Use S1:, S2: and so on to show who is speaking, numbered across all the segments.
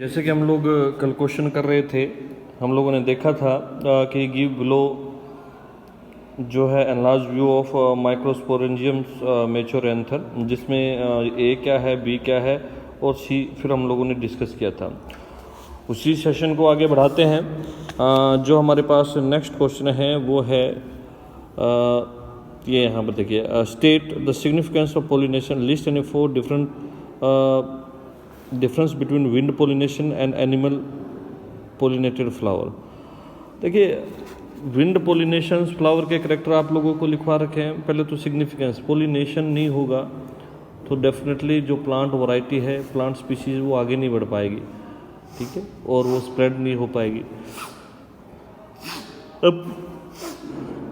S1: जैसे कि हम लोग कल क्वेश्चन कर रहे थे, हम लोगों ने देखा था कि गिव बिलो जो है enlarge view of microsporangium mature anther, जिसमें ए क्या है, बी क्या है और सी फिर हम लोगों ने डिस्कस किया था। उसी सेशन को आगे बढ़ाते हैं। जो हमारे पास नेक्स्ट क्वेश्चन है वो है ये यहाँ पर देखिए, state the significance of pollination, list any 4 different difference between wind pollination and animal pollinated flower. देखिए, विंड पोलिनेशन फ्लावर के करेक्टर आप लोगों को लिखवा रखे हैं। पहले तो सिग्निफिकेंस, पोलिनेशन नहीं होगा तो डेफिनेटली जो प्लांट वैरायटी है, प्लांट स्पीशीज, वो आगे नहीं बढ़ पाएगी, ठीक है, और वो स्प्रेड नहीं हो पाएगी। अब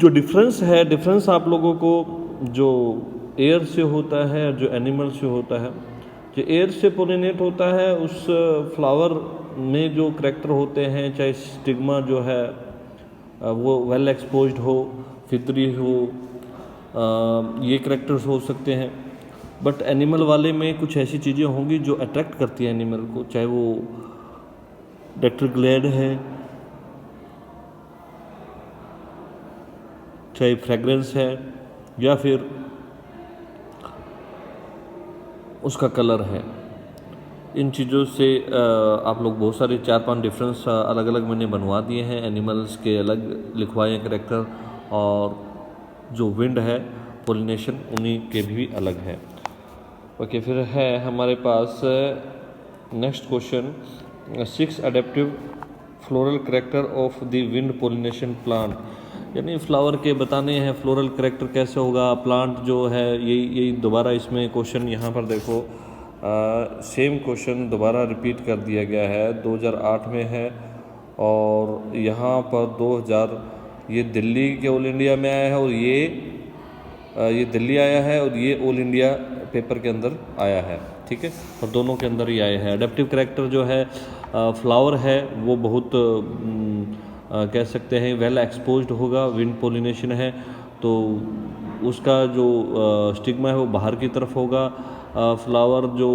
S1: जो डिफरेंस है, डिफरेंस आप लोगों को जो एयर से होता है, जो एनिमल से होता है, जो एयर से पोलिनेट होता है उस फ्लावर में जो करेक्टर होते हैं, चाहे स्टिग्मा जो है वो वेल एक्सपोज्ड हो, फितरी हो, ये करेक्टर्स हो सकते हैं। बट एनिमल वाले में कुछ ऐसी चीज़ें होंगी जो अट्रैक्ट करती है एनिमल को, चाहे वो डेक्टर ग्लैड है, चाहे फ्रेगरेंस है, या फिर उसका कलर है। इन चीज़ों से आप लोग बहुत सारे 4-5 डिफरेंस अलग अलग मैंने बनवा दिए हैं। एनिमल्स के अलग लिखवाए हैं करेक्टर, और जो विंड है, पोलिनेशन, उन्हीं के भी अलग है। ओके, फिर है हमारे पास next question, 6 adaptive floral character of the wind pollination plant. यानी फ्लावर के बताने हैं फ्लोरल करेक्टर कैसे होगा, प्लांट जो है, यही दोबारा इसमें क्वेश्चन यहाँ पर देखो, सेम क्वेश्चन दोबारा रिपीट कर दिया गया है। 2008 में है और यहाँ पर 2000 ये दिल्ली के ऑल इंडिया में आया है, और ये दिल्ली आया है, और ये ऑल इंडिया पेपर के अंदर आया है, ठीक है, और दोनों के अंदर ही आए हैं। अडेप्टिव करेक्टर जो है फ्लावर है वो बहुत कह सकते हैं वेल एक्सपोज्ड होगा, विंड पोलिनेशन है तो उसका जो स्टिग्मा है वो बाहर की तरफ होगा। फ्लावर जो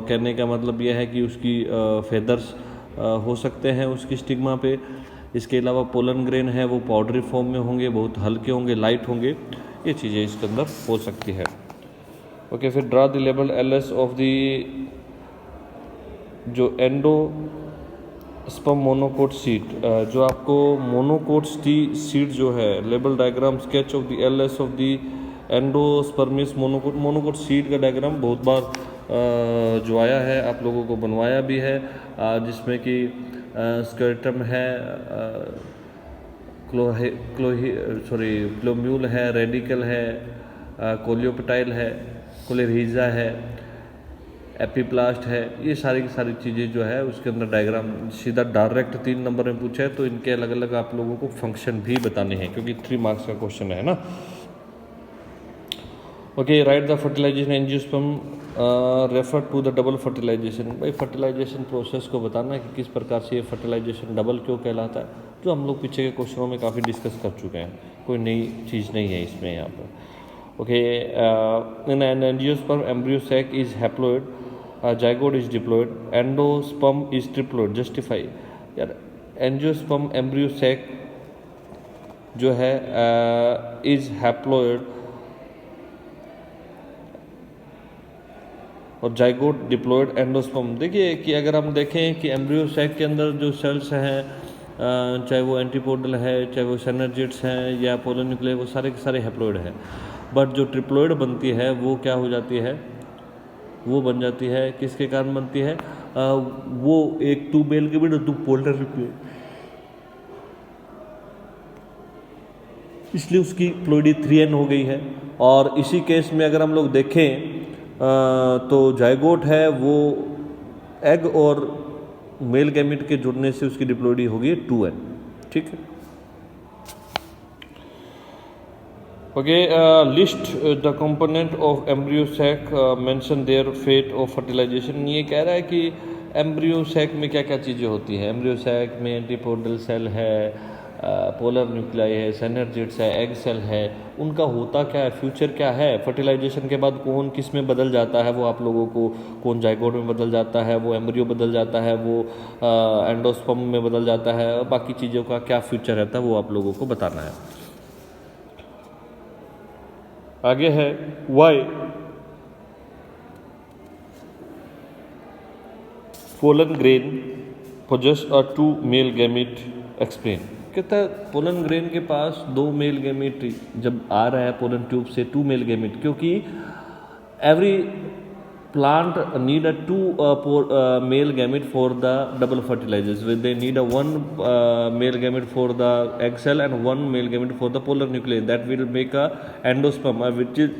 S1: कहने का मतलब यह है कि उसकी फेदर्स हो सकते हैं उसकी स्टिग्मा पे। इसके अलावा पोलन ग्रेन है वो पाउडरी फॉर्म में होंगे, बहुत हल्के होंगे, लाइट होंगे, ये चीज़ें इसके अंदर हो सकती है। ओके, फिर draw the label LS of the जो एंडो स्पर्म मोनोकोट सीड, जो आपको मोनोकोट सीड जो है, label diagram sketch of the LS of the endospermous monocot seed का डायग्राम बहुत बार जो आया है आप लोगों को बनवाया भी है, जिसमें कि स्कर्टम है, क्लोम्यूल है, रेडिकल है, कोलियोपेटाइल है, कोलेरीजा है, एपीप्लास्ट है, ये सारी की सारी चीज़ें जो है उसके अंदर डायग्राम सीधा डायरेक्ट 3 नंबर में पूछा है, तो इनके अलग अलग आप लोगों को फंक्शन भी बताने हैं क्योंकि 3 मार्क्स का क्वेश्चन है ना। Okay, write the fertilisation angiosperm refer to the double fertilisation. भाई फर्टिलाइजेशन प्रोसेस को बताना है कि किस प्रकार से ये फर्टिलाइजेशन डबल क्यों कहलाता है, जो हम लोग पीछे के क्वेश्चनों में काफ़ी डिस्कस कर चुके हैं, कोई नई चीज़ नहीं है इसमें यहाँ पर। Okay, in an angiosperm embryo sac is haploid, zygote is diploid, endosperm is triploid. Justify. यार एंजियोस्पर्म एम्ब्रियो सैक जो है इज हैप्लोइड और जाइगोट डिप्लॉयड एंडोस्पर्म। देखिए कि अगर हम देखें कि एम्ब्रियो सैक के अंदर जो सेल्स हैं, चाहे वो एंटीपोडल है, चाहे वो सेनर्जिट्स हैं या पोलोन्यूक्लियर, वो सारे के सारे हैप्लोइड है। बट जो ट्रिप्लॉयड बनती है वो क्या हो जाती है, वो बन जाती है, किसके कारण बनती है, वो एक 2 मेल के बिना 2 पोल्टर, इसलिए उसकी प्लॉइडी 3n हो गई है। और इसी केस में अगर हम लोग देखें तो जाइगोट है वो एग और मेल गैमेट के जुड़ने से उसकी डिप्लॉइडी होगी 2n, ठीक है। Okay, list the component of embryo sac, mention their fate of fertilisation. ये कह रहा है कि एम्ब्रियो सैक में क्या क्या चीज़ें होती हैं। एम्ब्रियो सैक में एंटीपोडल सेल है, पोलर न्यूक्लियाई है, सिनर्जिड्स है, एग सेल है, उनका होता क्या है, फ्यूचर क्या है, फर्टिलाइजेशन के बाद कौन किस में बदल जाता है, वो आप लोगों को, कौन जाइगोट में बदल जाता है, वो एम्ब्रियो बदल जाता है, वो एंडोस्पर्म में बदल जाता है, और बाकी चीज़ों का क्या फ्यूचर रहता है वो आप लोगों को बताना है। आगे है why pollen grain possess a two male gamete explain। कहता है पोलन ग्रेन के पास 2 मेल गैमेट जब आ रहा है पोलन ट्यूब से 2 मेल गैमेट, क्योंकि every plant need a 2 male gamete for the double fertilisers, they need a 1 male gamete for the egg cell and 1 male gamete for the polar nucleus that will make a endosperm which is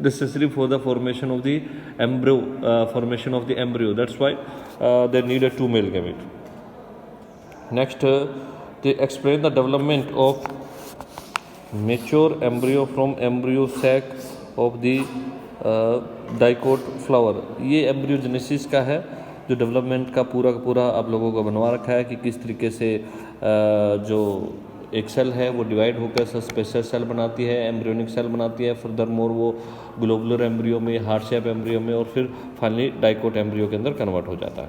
S1: necessary for the formation of the embryo, that's why they need a 2 male gamete. Next, they explain the development of mature embryo from embryo sac of the dicot flower। ये embryogenesis का है, जो development का पूरा आप लोगों को बनवा रखा है कि किस तरीके से जो एक सेल है वो डिवाइड होकर स्पेशल सेल बनाती है, एम्ब्रियोनिक सेल बनाती है, फर्दर मोर वो ग्लोबुलर एम्ब्रियो में, हार्ट शेप एम्ब्रियो में, और फिर फाइनली डाइकोट एम्ब्रियो के अंदर कन्वर्ट हो जाता है।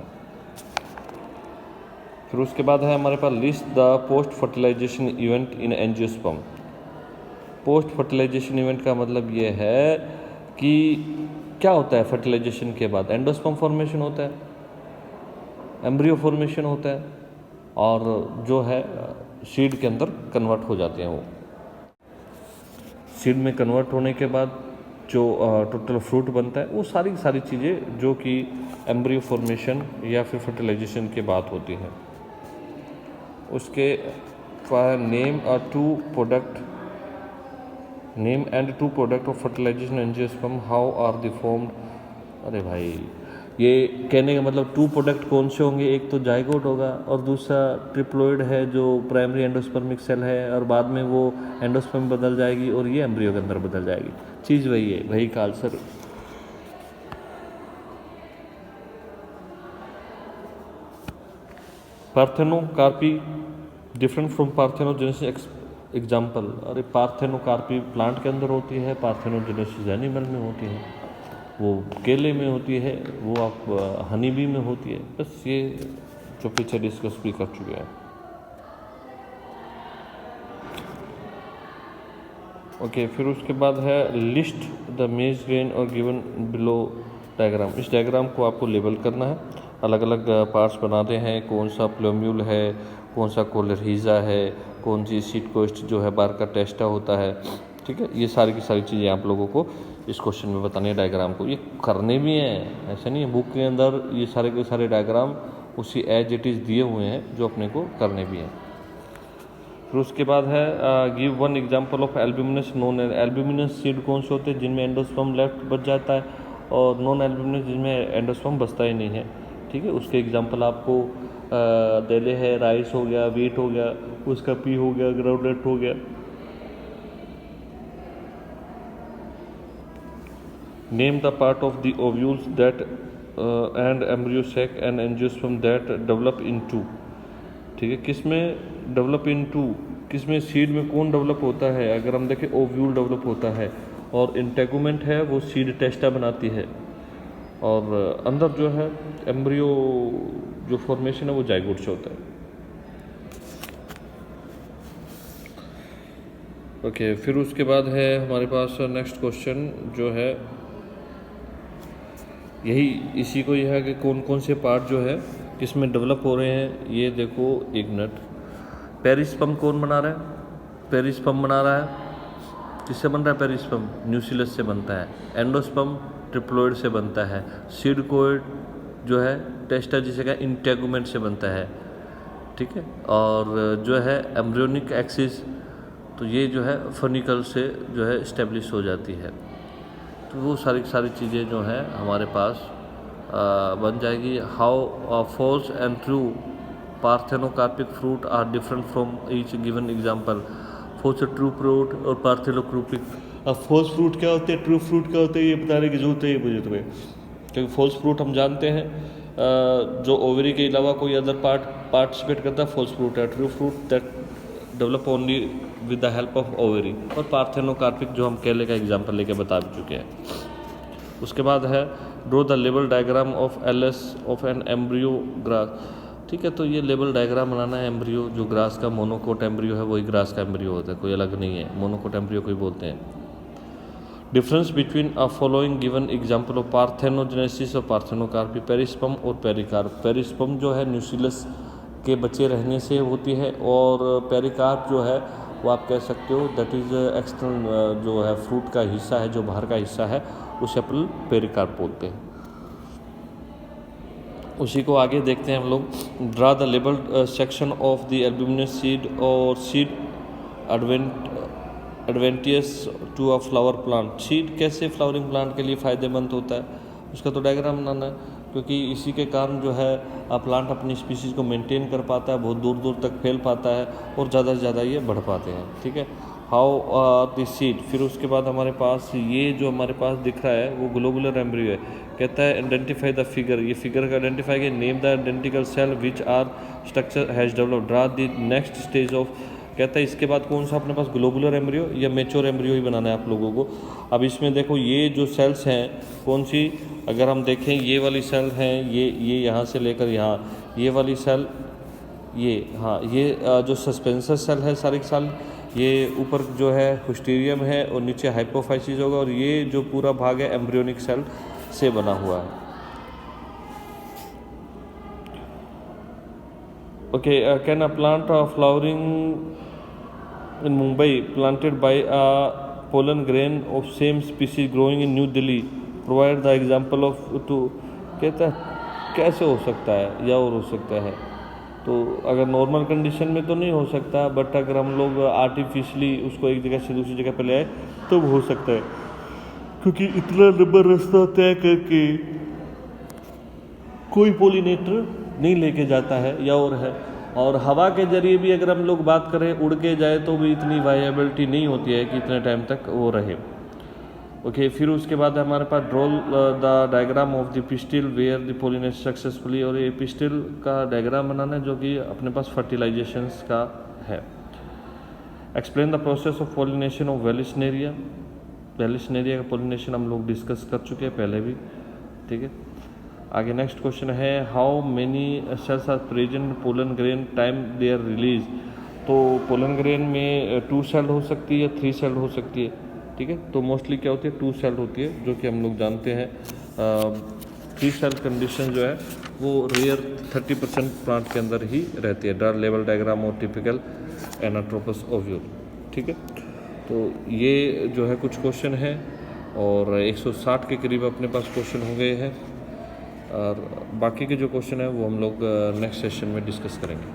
S1: फिर उसके बाद है हमारे पास list the post fertilisation event in angiosperm. Post fertilisation event का मतलब ये है कि क्या होता है फर्टिलाइजेशन के बाद, एंडोस्पर्म फॉर्मेशन होता है, एम्ब्रियो फॉर्मेशन होता है, और जो है सीड के अंदर कन्वर्ट हो जाते हैं। वो सीड में कन्वर्ट होने के बाद जो टोटल फ्रूट बनता है, वो सारी चीज़ें जो कि एम्ब्रियो फॉर्मेशन या फिर फर्टिलाइजेशन के बाद होती हैं। उसके name and 2 product of fertilisation angiosperm, how are the formed. अरे भाई, ये कहने का मतलब 2 प्रोडक्ट कौन से होंगे, एक तो जाइगोट होगा और दूसरा ट्रिप्लोइड है जो प्राइमरी एंडोस्पर्मिक सेल है, और बाद में वो एंडोस्पर्म बदल जाएगी और ये एम्ब्रियो के अंदर बदल जाएगी। चीज़ वही है, वही कालसर। Parthenocarpy different from parthenogenesis example. अरे पार्थेनोकार्पी प्लांट के अंदर होती है, पार्थेनोजेनेसिस एनिमल में होती है, वो केले में होती है, वो आप हनी बी में होती है। बस ये जो पीछे डिस्कस भी कर चुके हैं। ओके, फिर उसके बाद है लिस्ट द मेज ग्रेन और गिवन बिलो डायग्राम। इस डायग्राम को आपको लेबल करना है, अलग अलग पार्ट्स बनाते हैं, कौन सा प्लोम्यूल है, कौन सा कोलरहीजा है, कौन सी सीड कोस्ट जो है बार का टेस्टा होता है। ठीक है, ये सारी की सारी चीज़ें आप लोगों को इस क्वेश्चन में बतानी है। डायग्राम को ये करने भी हैं, ऐसा नहीं है, बुक के अंदर ये सारे के सारे डायग्राम उसी एज इट इज़ दिए हुए हैं जो अपने को करने भी हैं। फिर उसके बाद है give 1 example of albuminous non. Albuminous seed कौन से होते हैं जिनमें एंडोस्पर्म लेफ्ट बच जाता है, और नॉन एल्ब्यूमिनस जिनमें एंडोस्पर्म बचता ही नहीं है। ठीक है, उसके एग्जांपल आपको देले है, राइस हो गया, वीट हो गया, उसका पी हो गया, ग्राउंडनट हो गया। Name the part of the ovules that and embryo sac and angiosperm that develop into. ठीक है, किस में डेवलप इनटू, किस में सीड में कौन डेवलप होता है। अगर हम देखें ओव्यूल डेवलप होता है, और इंटेगुमेंट है वो सीड टेस्टा बनाती है, और अंदर जो है एम्ब्रियो जो फॉर्मेशन है वो जाइगोट से होता है। ओके, फिर उसके बाद है हमारे पास नेक्स्ट क्वेश्चन जो है यही इसी को यह है कि कौन कौन से पार्ट जो है किस में डेवलप हो रहे हैं। ये देखो, एक मिनट, पेरिस्पर्म कौन बना रहा है, पेरिस्पर्म बना रहा है, किससे बन रहा है पेरिस्पर्म, न्यूक्लियस से बनता है। एंडोस्पर्म ट्रिप्लोइड से बनता है। सीड कोइड जो है टेस्टा जिसे का इंटेगुमेंट से बनता है। ठीक है, और जो है एम्ब्रियोनिक एक्सिस, तो ये जो है फर्निकल से जो है इस्टेब्लिश हो जाती है। तो वो सारी चीज़ें जो हैं हमारे पास बन जाएगी। How false and true parthenocarpic fruit are different from each given example. False true fruit और पार्थेनोकार्पिक। अब फॉल्स फ्रूट क्या होते हैं, ट्रू फ्रूट क्या होते हैं, ये बताने की जरूरत है मुझे तुम्हें, क्योंकि फॉल्स फ्रूट हम जानते हैं जो ओवरी के अलावा कोई अदर पार्टिसिपेट करता है, फॉल्स फ्रूट है। True fruit develop only with the help of ovary, और पार्थेनोकार्पिक जो हम केले का एग्जाम्पल लेके बता भी चुके हैं। उसके बाद है draw the label diagram of LS of an embryo grass. ठीक है, तो ये लेबल डायग्राम बनाना है एम्ब्रियो, जो ग्रास का मोनोकोट एम्ब्रियो है वही ग्रास का एम्ब्रियो होता है, कोई अलग नहीं है, मोनोकोट एम्ब्रियो कोई बोलते हैं। Difference between a following given example of parthenogenesis और पार्थेनोकार्पी। पेरिस्पर्म और पेरिकार्प। पेरिस्पर्म जो है न्यूक्लियस के बचे रहने से होती है, और पेरिकार्प जो है वो आप कह सकते हो दैट इज़ एक्सटर्नल जो है फ्रूट का हिस्सा है, जो बाहर का हिस्सा है, उसे अपन पेरिकार्प बोलते हैं। उसी को आगे देखते हैं हम लोग। Draw the labelled section of the albuminous seed और seed advantageous to a flower plant. Seed कैसे फ्लावरिंग प्लांट के लिए फ़ायदेमंद होता है, उसका तो डायग्राम बनाना है, क्योंकि इसी के कारण जो है प्लांट अपनी स्पीसीज़ को मेंटेन कर पाता है, बहुत दूर दूर तक फैल पाता है और ज़्यादा से ज़्यादा ये बढ़ पाते हैं। ठीक है, हाउ द सीड। फिर उसके बाद हमारे पास ये जो हमारे पास दिख रहा है वो ग्लोबुलर एम्ब्रियो है। कहता है आइडेंटिफाई द फिगर, ये फिगर का आइडेंटिफाई किया। Name the identical cell which are structure has developed. Draw the next stage of. कहता है इसके बाद कौन सा अपने पास ग्लोबुलर एम्ब्रियो या मेच्योर एम्ब्रियो ही बनाना है आप लोगों को। अब इसमें देखो ये जो सेल्स हैं कौन सी, अगर हम देखें ये वाली सेल हैं, ये यहाँ से लेकर यहाँ, ये वाली सेल, ये हाँ, ये जो सस्पेंसर सेल है सारी सेल, ये ऊपर जो है पोस्टीरियम है और नीचे हाइपोफाइसिस होगा, और ये जो पूरा भाग है एम्ब्रियोनिक सेल से बना हुआ है। Okay, can a plant flowering in Mumbai planted by a pollen grain of same species growing in New Delhi provide the example of to। कहता है कैसे हो सकता है या और हो सकता है, तो अगर नॉर्मल कंडीशन में तो नहीं हो सकता, बट अगर हम लोग आर्टिफिशियली उसको एक जगह से दूसरी जगह पे ले आए तो हो सकता है, क्योंकि इतना लंबा रास्ता तय करके कोई पोलिनेटर नहीं लेके जाता है या और है। और हवा के जरिए भी अगर हम लोग बात करें उड़ के जाए तो भी इतनी वायबिलिटी नहीं होती है कि इतने टाइम तक वो रहे। ओके, फिर उसके बाद हमारे पास draw the diagram of the pistil where the pollination successfully, और ये पिस्टिल का डायग्राम बनाना है जो कि अपने पास फर्टिलाइजेशंस का है। Explain the process of pollination of Vallisneria. Vallisneria का पोलिनेशन हम लोग डिस्कस कर चुके हैं पहले भी। ठीक है, आगे नेक्स्ट क्वेश्चन है how many cells are present pollen grain time they are release. तो पोलन ग्रेन में 2 सेल हो सकती है, 3 सेल हो सकती है। ठीक है, तो मोस्टली क्या होती है 2 सेल होती है, जो कि हम लोग जानते हैं। 3 सेल कंडीशन जो है वो रेयर 30% प्लांट के अंदर ही रहती है। ड्रा लेवल डायग्राम और टिपिकल एनाट्रोपस ओव्यूल। ठीक है, तो ये जो है कुछ क्वेश्चन है, और 160 के करीब अपने पास क्वेश्चन हो गए हैं, और बाकी के जो क्वेश्चन है वो हम लोग नेक्स्ट सेशन में डिस्कस करेंगे।